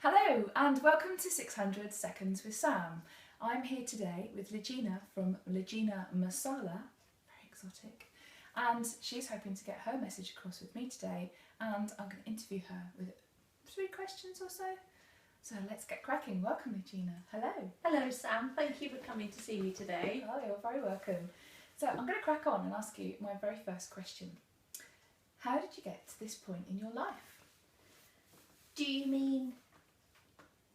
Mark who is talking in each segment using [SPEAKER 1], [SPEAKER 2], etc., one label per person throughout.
[SPEAKER 1] Hello and welcome to 600 Seconds with Sam. I'm here today with Lajina from Lajina Masala, very exotic, and she's hoping to get her message across with me today, and I'm going to interview her with 3 questions or so. So let's get cracking. Welcome Lajina. Hello.
[SPEAKER 2] Hello Sam, thank you for coming to see me today.
[SPEAKER 1] Oh, you're very welcome. So I'm going to crack on and ask you my very first question. How did you get to this point in your life?
[SPEAKER 2] Do you mean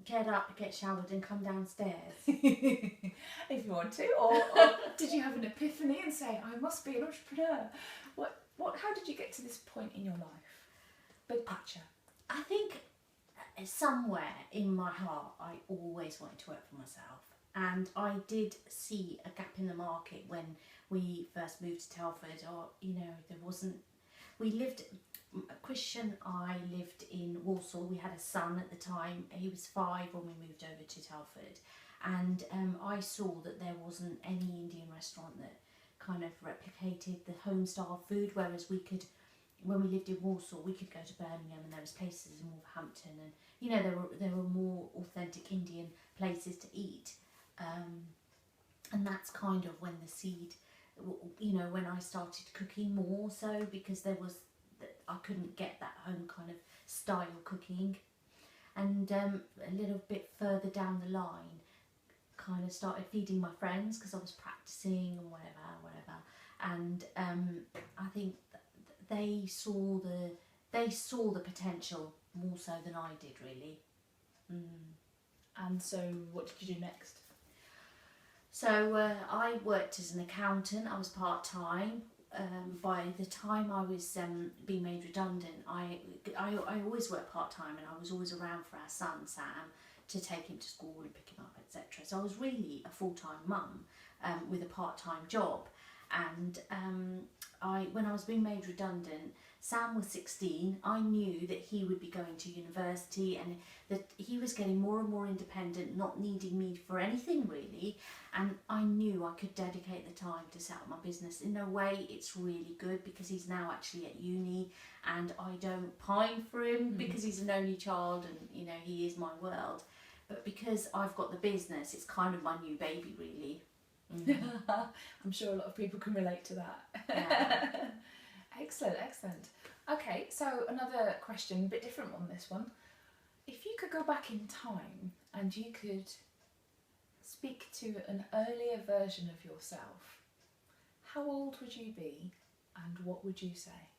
[SPEAKER 2] get up, get showered and come downstairs?
[SPEAKER 1] If you want to, or did you have an epiphany and say, I must be an entrepreneur? How did you get to this point in your life? Big picture.
[SPEAKER 2] I think somewhere in my heart I always wanted to work for myself, and I did see a gap in the market when we first moved to Telford. Christian, I lived in Walsall. We had a son at the time. He was 5 when we moved over to Telford, and I saw that there wasn't any Indian restaurant that kind of replicated the home style food, whereas when we lived in Walsall, we could go to Birmingham and there was places in Wolverhampton, and there were more authentic Indian places to eat, and that's kind of when the seed, when I started cooking more so, because I couldn't get that home kind of style cooking, and a little bit further down the line kind of started feeding my friends because I was practicing and whatever, and I think they saw the potential more so than I did, really.
[SPEAKER 1] And so what did you do next?
[SPEAKER 2] So I worked as an accountant. I was part-time. By the time I was being made redundant, I always worked part-time, and I was always around for our son Sam to take him to school and pick him up, etc. So I was really a full-time mum with a part-time job. And when I was being made redundant, Sam was 16. I knew that he would be going to university and that he was getting more and more independent, not needing me for anything really. And I knew I could dedicate the time to set up my business. In a way, it's really good because he's now actually at uni, and I don't pine for him because he's an only child and he is my world. But because I've got the business, it's kind of my new baby really.
[SPEAKER 1] I'm sure a lot of people can relate to that.
[SPEAKER 2] Yeah.
[SPEAKER 1] Excellent. Okay, so another question, a bit different on this one. If you could go back in time and you could speak to an earlier version of yourself, how old would you be and what would you say?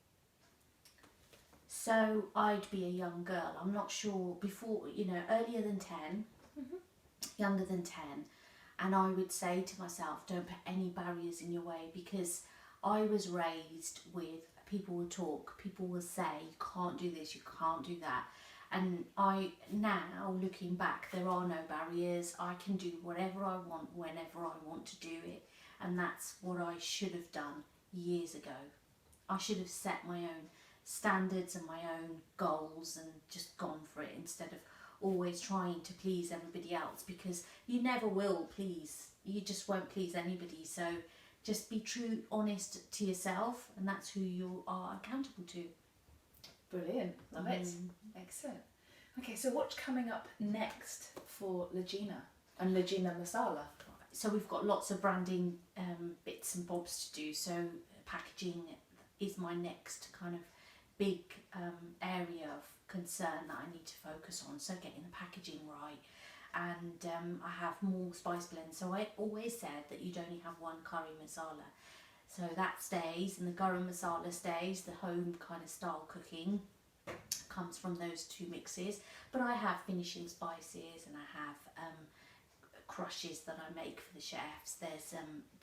[SPEAKER 2] So I'd be a young girl. I'm not sure, before, earlier than 10, younger than 10. And I would say to myself, don't put any barriers in your way, because I was raised with people will talk, people will say, you can't do this, you can't do that. And now looking back, there are no barriers. I can do whatever I want, whenever I want to do it. And that's what I should have done years ago. I should have set my own standards and my own goals and just gone for it, instead of always trying to please everybody else, because you never will please. You just won't please anybody. So just be true, honest to yourself, and that's who you are accountable to.
[SPEAKER 1] Brilliant, love it. Excellent. Okay, so what's coming up next for Lajina and Lajina Masala?
[SPEAKER 2] So we've got lots of branding bits and bobs to do. So packaging is my next kind of big area of concern that I need to focus on. So getting the packaging right, and I have more spice blends. So I always said that you'd only have one curry masala. So that stays, and the garam masala stays. The home kind of style cooking comes from those 2 mixes. But I have finishing spices, and I have crushes that I make for the chefs. There's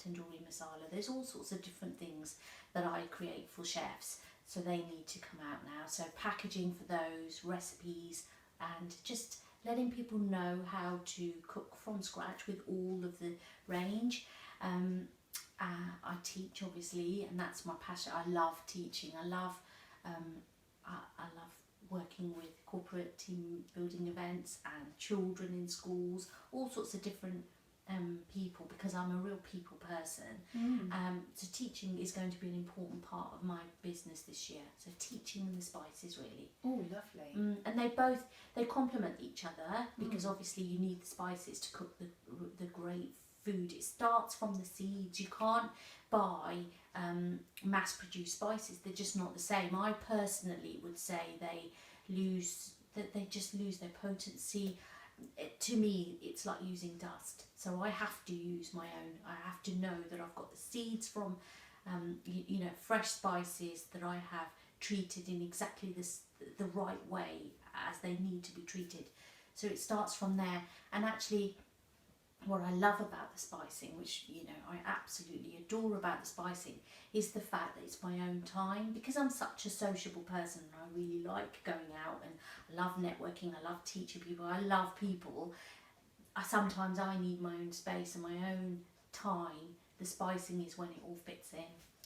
[SPEAKER 2] tandoori masala. There's all sorts of different things that I create for chefs. So they need to come out now. So packaging for those, recipes, and just letting people know how to cook from scratch with all of the range. I teach, obviously, and that's my passion. I love teaching. I love working with corporate team building events and children in schools, all sorts of different people, because I'm a real people person. So teaching is going to be an important part of my business this year. So teaching and the spices, really.
[SPEAKER 1] Oh, lovely.
[SPEAKER 2] And they complement each other, because obviously you need the spices to cook the great food. It starts from the seeds. You can't buy mass-produced spices. They're just not the same. I personally would say they just lose their potency. To me, it's like using dust. So I have to use my own. I have to know that I've got the seeds from, fresh spices that I have treated in exactly the right way as they need to be treated. So it starts from there. And actually, what I love about the spicing, which I absolutely adore about the spicing, is the fact that it's my own time, because I'm such a sociable person and I really like going out and I love networking, I love teaching people, I love people. Sometimes I need my own space and my own time. The spicing is when it all fits in.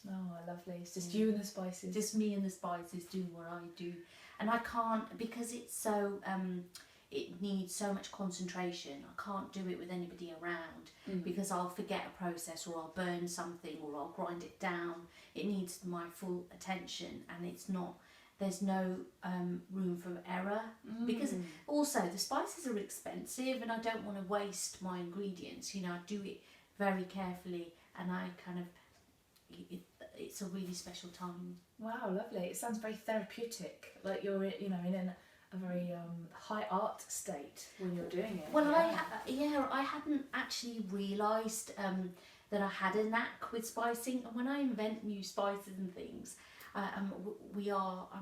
[SPEAKER 1] Oh, lovely. It's just you and the spices.
[SPEAKER 2] Just me and the spices doing what I do. And I can't, because it's so... it needs so much concentration. I can't do it with anybody around, because I'll forget a process, or I'll burn something, or I'll grind it down. It needs my full attention, and there's no room for error, because also the spices are expensive and I don't want to waste my ingredients. I do it very carefully, and I kind of, it's a really special time.
[SPEAKER 1] Wow, lovely. It sounds very therapeutic, like you're in a very high art state when you're doing it.
[SPEAKER 2] Well, I hadn't actually realised that I had a knack with spicing, and when I invent new spices and things, I'm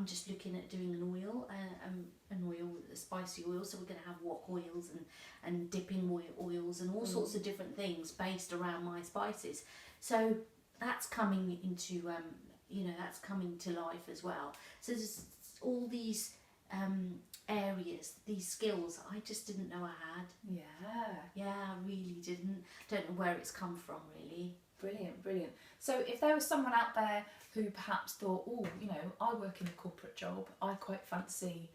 [SPEAKER 2] just looking at doing an oil, a spicy oil. So we're going to have wok oils and dipping oils and all sorts of different things based around my spices. So that's coming into that's coming to life as well. So there's all these areas, these skills I just didn't know I had. Yeah, I really didn't. Don't know where it's come from, really.
[SPEAKER 1] Brilliant. So if there was someone out there who perhaps thought, I work in a corporate job, I quite fancy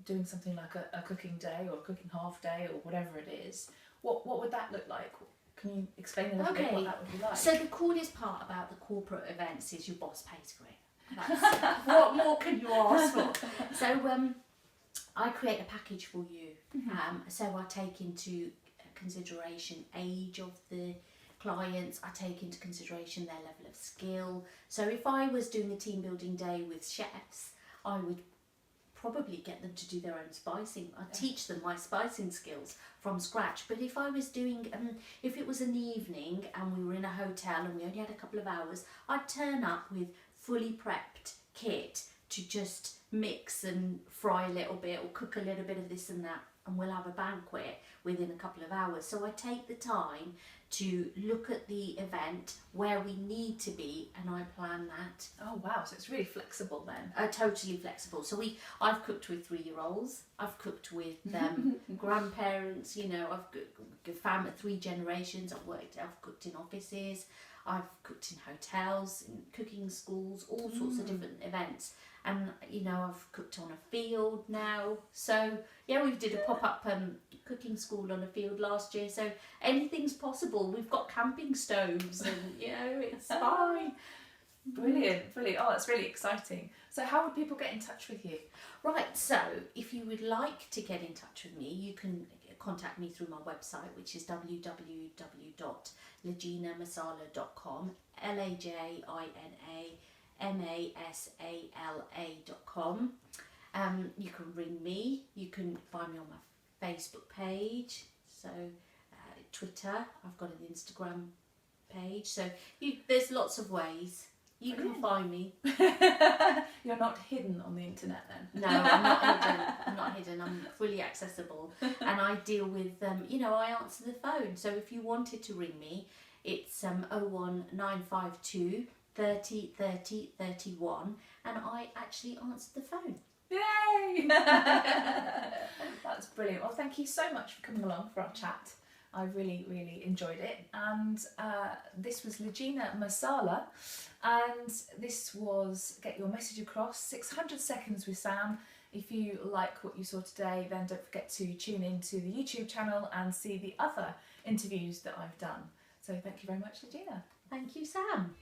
[SPEAKER 1] doing something like a cooking day or a cooking half day or whatever it is, what would that look like? Can you explain a little bit what that would be like?
[SPEAKER 2] So the coolest part about the corporate events is your boss pays for it. What more can you ask for? So I create a package for you. So I take into consideration age of the clients, I take into consideration their level of skill. So if I was doing a team building day with chefs, I would probably get them to do their own spicing. I'd teach them my spicing skills from scratch. But if I was doing, if it was an evening and we were in a hotel and we only had a couple of hours, I'd turn up with fully prepped kit to just mix and fry a little bit or cook a little bit of this and that, and we'll have a banquet within a couple of hours. So I take the time to look at the event, where we need to be, and I plan that.
[SPEAKER 1] Oh wow, so it's really flexible then.
[SPEAKER 2] Totally flexible. So I've cooked with 3-year-olds, I've cooked with grandparents, I've family, 3 generations. I've cooked in offices, I've cooked in hotels, in cooking schools, all sorts of different events. And I've cooked on a field now. So yeah, we did a pop-up cooking school on a field last year. So anything's possible. We've got camping stoves, and it's fine.
[SPEAKER 1] Brilliant. Oh, that's really exciting. So how would people get in touch with you?
[SPEAKER 2] Right, so if you would like to get in touch with me, you can contact me through my website, which is www.lajinamasala.com, LAJINAMASALA.com. You can ring me, you can find me on my Facebook page, so Twitter, I've got an Instagram page, so there's lots of ways you can find me.
[SPEAKER 1] You're not hidden on the internet then?
[SPEAKER 2] No, I'm not hidden, I'm fully accessible, and I deal with I answer the phone. So if you wanted to ring me, it's 01952 30 30 31, and I actually answered the phone.
[SPEAKER 1] Yay! That's brilliant. Well, thank you so much for coming along for our chat. I really, really enjoyed it. And this was Lajina Masala, and this was Get Your Message Across, 600 Seconds with Sam. If you like what you saw today, then don't forget to tune into the YouTube channel and see the other interviews that I've done. So thank you very much, Lajina.
[SPEAKER 2] Thank you, Sam.